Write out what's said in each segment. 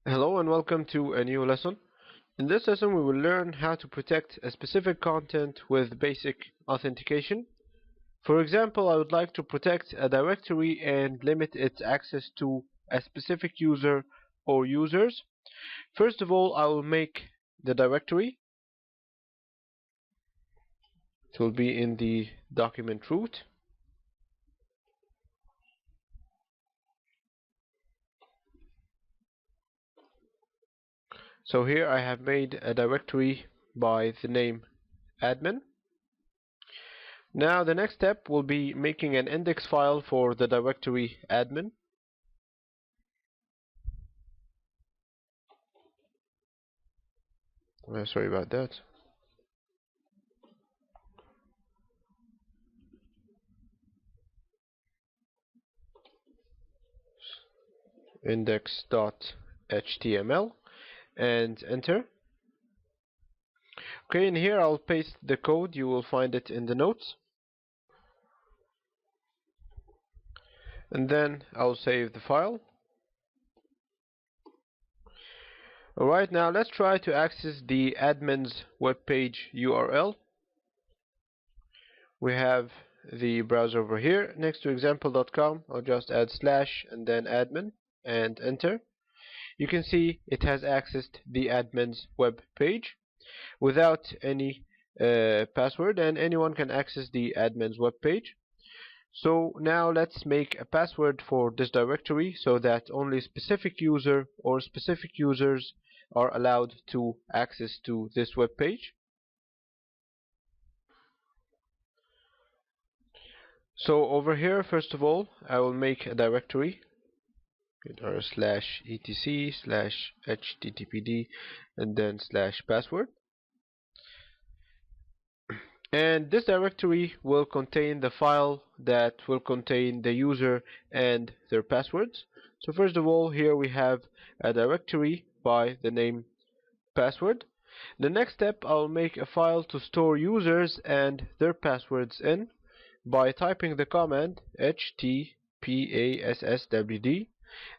Hello and welcome to a new lesson. In this lesson we will learn how to protect a specific content with basic authentication. For example, I would like to protect a directory and limit its access to a specific user or users. First of all, I will make the directory. It will be in the document root. So here I have made a directory by the name admin. Now the next step will be making an index file for the directory admin. Sorry about that. Index.html and enter. Okay, in here I'll paste the code. You will find it in the notes. And then I'll save the file. Alright, now let's try to access the admin's web page URL. We have the browser over here next to example.com. I'll just add slash and then admin and enter. You can see it has accessed the admin's web page without any password, and anyone can access the admin's web page. So now let's make a password for this directory so that only specific user or specific users are allowed to access to this web page. So over here, first of all, I will make a directory /etc/httpd and then /password. And this directory will contain the file that will contain the user and their passwords. So first of all, here we have a directory by the name password. The next step, I'll make a file to store users and their passwords in by typing the command htpasswd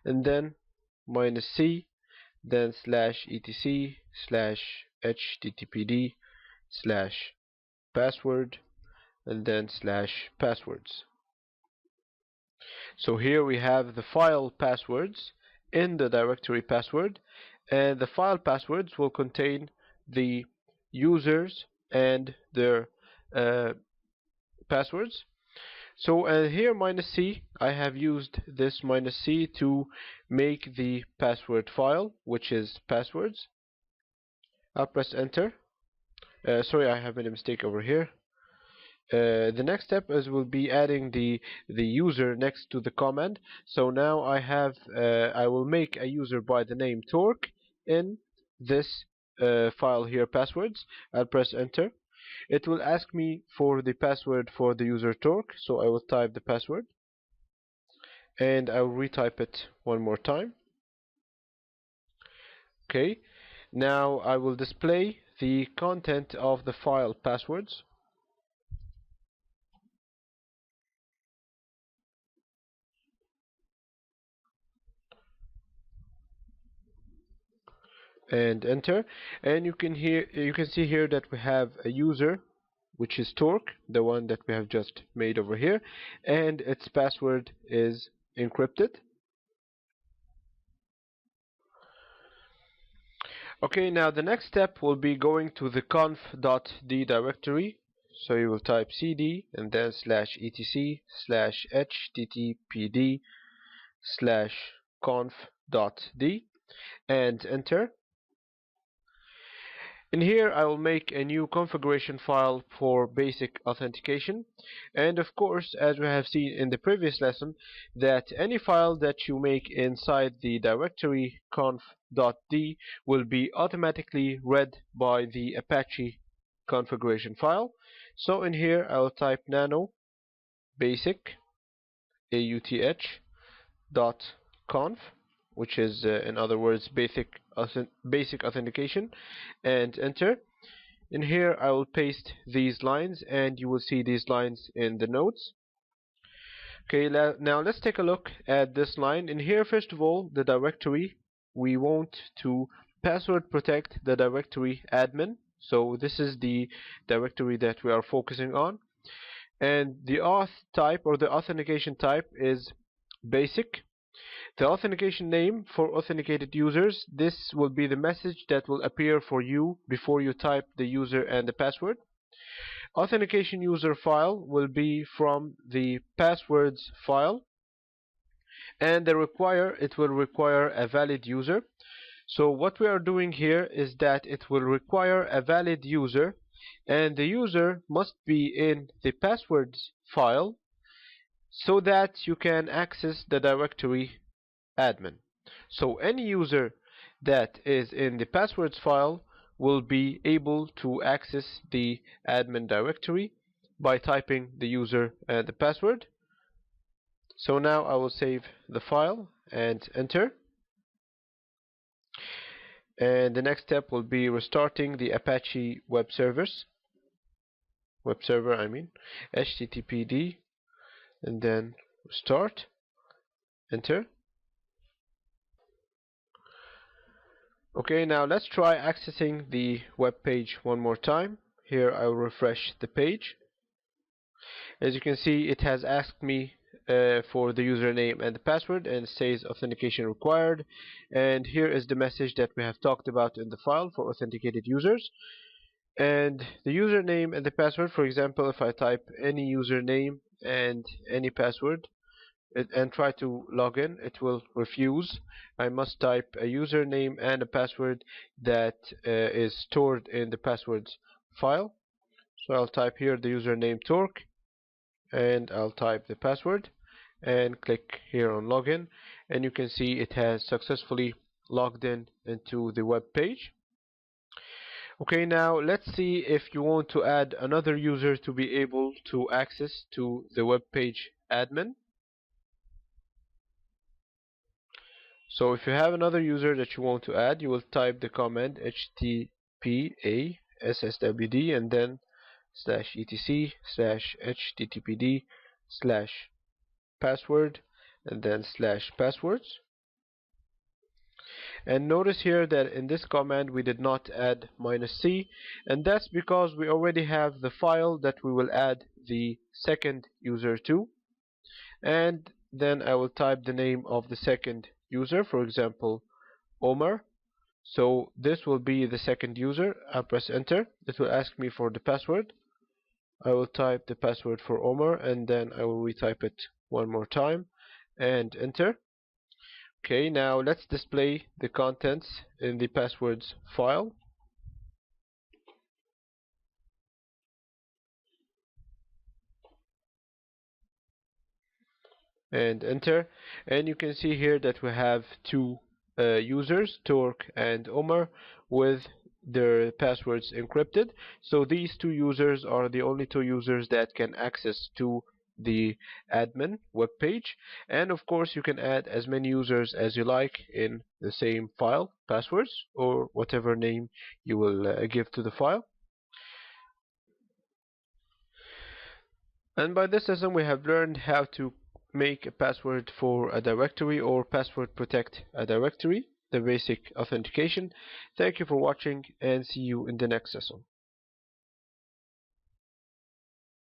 and then -c, then /etc/httpd/password and then /passwords. So here we have the file passwords in the directory password, and the file passwords will contain the users and their passwords. So here -c, I have used this -c to make the password file, which is passwords. I'll press enter. Sorry, I have made a mistake over here. The next step will be adding the user next to the command. So now I will make a user by the name Torque in this file here, passwords. I'll press enter. It will ask me for the password for the user Torque, so I will type the password and I will retype it one more time. Okay, now I will display the content of the file passwords. And enter, and you can see here that we have a user, which is Torque, the one that we have just made over here, and its password is encrypted. Okay, now the next step will be going to the conf.d directory. So you will type cd and then /etc/httpd/conf.d and enter. In here I will make a new configuration file for basic authentication, and of course, as we have seen in the previous lesson, that any file that you make inside the directory conf.d will be automatically read by the Apache configuration file. So in here I will type nano basic auth.conf, which is in other words basic authentication, and enter. In here I will paste these lines, and you will see these lines in the notes. Okay, now let's take a look at this line. In here, first of all, the directory we want to password protect the directory admin. So this is the directory that we are focusing on. And the auth type or the authentication type is basic. The authentication name for authenticated users, this will be the message that will appear for you before you type the user and the password. Authentication user file will be from the passwords file, and it will require a valid user. So what we are doing here is that it will require a valid user, and the user must be in the passwords file so that you can access the directory admin. So any user that is in the passwords file will be able to access the admin directory by typing the user and the password. So now I will save the file and enter. And the next step will be restarting the Apache web server, HTTPD, and then start, enter. Okay, now let's try accessing the web page one more time. Here I will refresh the page. As you can see, it has asked me for the username and the password, and it says authentication required. And here is the message that we have talked about in the file for authenticated users. And the username and the password, for example, if I type any username and any password and try to log in, it will refuse. I must type a username and a password that is stored in the passwords file. So I'll type here the username Torque, and I'll type the password and click here on login, and you can see it has successfully logged in into the web page. Okay, now let's see if you want to add another user to be able to access to the web page admin. So if you have another user that you want to add, you will type the command http /sswd and then /etc/httpd/password and then /passwords. And notice here that in this command we did not add -c, and that's because we already have the file that we will add the second user to. And then I will type the name of the second user, for example Omar. So this will be the second user. I'll press enter. It will ask me for the password. I will type the password for Omar, and then I will retype it one more time and enter. Okay, now let's display the contents in the passwords file. And enter. And you can see here that we have two users, Torque and Omar, with their passwords encrypted. So these two users are the only two users that can access to the admin web page. And of course you can add as many users as you like in the same file, passwords, or whatever name you will give to the file. And by this lesson we have learned how to make a password for a directory or password protect a directory, the basic authentication. Thank you for watching, and see you in the next lesson.